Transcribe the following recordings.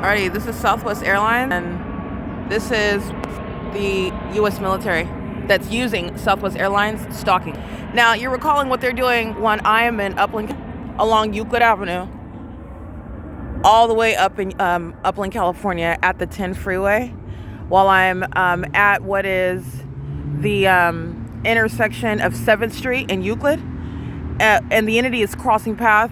Alrighty, this is Southwest Airlines, and this is the U.S. military that's using Southwest Airlines stalking. Now, you're recalling what they're doing when I am in Upland, along Euclid Avenue, all the way up in Upland, California, at the 10 freeway, while I'm at what is the intersection of 7th Street and Euclid, and the entity is crossing path,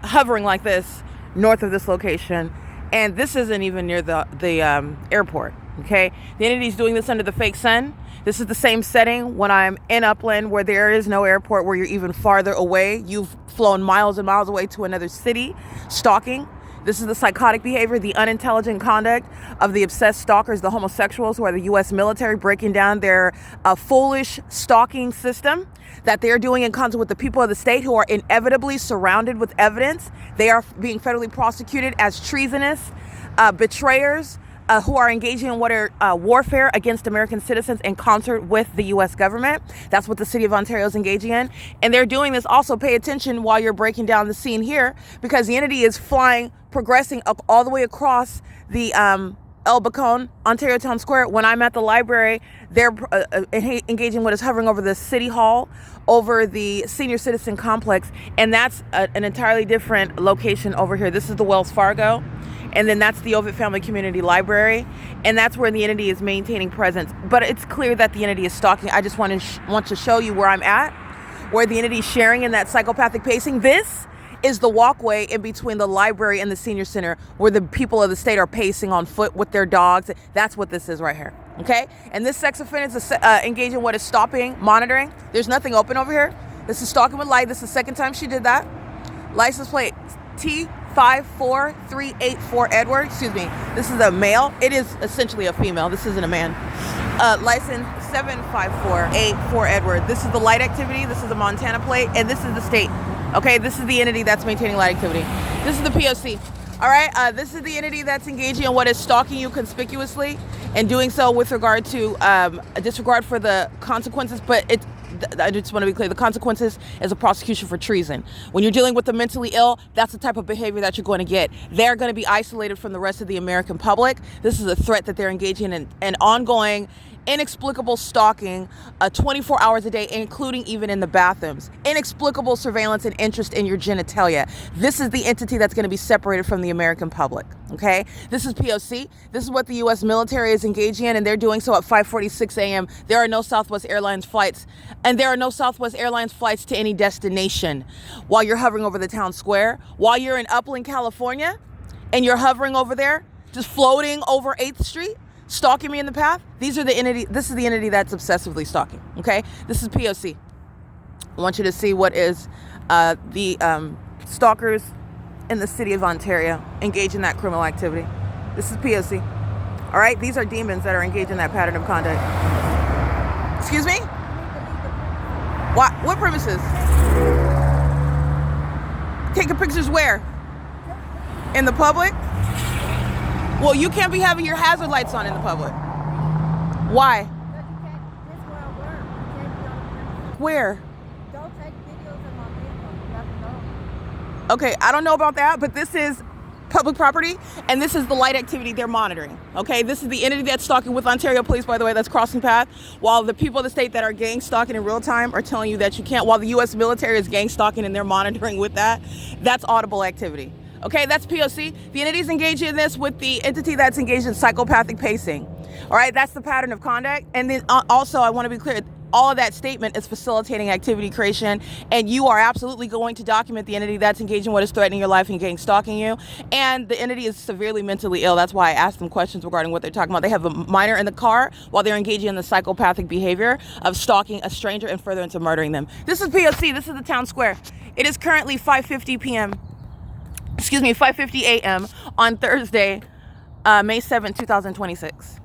hovering like this, north of this location. And this isn't even near the airport, okay? The entity's doing this under the fake sun. This is the same setting when I'm in Upland, where there is no airport, where you're even farther away. You've flown miles and miles away to another city, stalking. This is the psychotic behavior, the unintelligent conduct of the obsessed stalkers, the homosexuals, who are the U.S. military, breaking down their foolish stalking system that they're doing in concert with the people of the state, who are inevitably surrounded with evidence. They are being federally prosecuted as treasonous betrayers who are engaging in what are warfare against American citizens in concert with the U.S. government. That's what the city of Ontario is engaging in. And they're doing this. Also, pay attention while you're breaking down the scene here, because the entity is progressing up all the way across the El Bacon, Ontario Town Square. When I'm at the library, they're engaging what is hovering over the City Hall, over the Senior Citizen Complex, and that's an entirely different location over here. This is the Wells Fargo, and then that's the Ovid Family Community Library, and that's where the entity is maintaining presence. But it's clear that the entity is stalking. I just want to show you where I'm at, where the entity is sharing in that psychopathic pacing. This is the walkway in between the library and the senior center, where the people of the state are pacing on foot with their dogs. That's what this is right here, okay? And this sex offender is engaging in what is stopping, monitoring. There's nothing open over here. This is stalking with light. This is the second time she did that. License plate T54384 Edward. Excuse me. This is a male. It is essentially a female. This isn't a man. License 75484 Edward. This is the light activity. This is the Montana plate, and this is the state. Okay, this is the entity that's maintaining light activity. This is the P.O.C. All right, this is the entity that's engaging in what is stalking you conspicuously, and doing so with regard to a disregard for the consequences. But I just want to be clear, the consequences is a prosecution for treason. When you're dealing with the mentally ill, that's the type of behavior that you're going to get. They're going to be isolated from the rest of the American public. This is a threat that they're engaging in, an ongoing, inexplicable stalking 24 hours a day, including even in the bathrooms. Inexplicable surveillance and interest in your genitalia. This is the entity that's going to be separated from the American public, okay? This is P.O.C. This is what the U.S. military is engaging in, and they're doing so at 5:46 a.m. There are no Southwest Airlines flights, and there are no Southwest Airlines flights to any destination while you're hovering over the town square, while you're in Upland, California, and you're hovering over there, just floating over 8th Street, stalking me in the path. This is the entity that's obsessively stalking, okay? This is P.O.C. I want you to see what is the stalkers in the city of Ontario engaged in that criminal activity. This is P.O.C. All right? These are demons that are engaged in that pattern of conduct. Excuse me? What premises? Taking pictures where? In the public? Well, you can't be having your hazard lights on in the public. Why? Where? Don't take videos of my vehicle. You have to know. Okay, I don't know about that, but this is public property, and this is the light activity they're monitoring. Okay, this is the entity that's stalking with Ontario Police, by the way, that's crossing path, while the people of the state that are gang stalking in real time are telling you that you can't, while the U.S. military is gang stalking and they're monitoring with that. That's audible activity. Okay, that's P.O.C. The entity's engaged in this with the entity that's engaged in psychopathic pacing. All right, that's the pattern of conduct. And then also, I want to be clear, all of that statement is facilitating activity creation, and you are absolutely going to document the entity that's engaged in what is threatening your life and gang stalking you. And the entity is severely mentally ill. That's why I asked them questions regarding what they're talking about. They have a minor in the car while they're engaging in the psychopathic behavior of stalking a stranger and further into murdering them. This is P.O.C. This is the town square. It is currently 5:50 a.m. on Thursday, May 7th, 2026.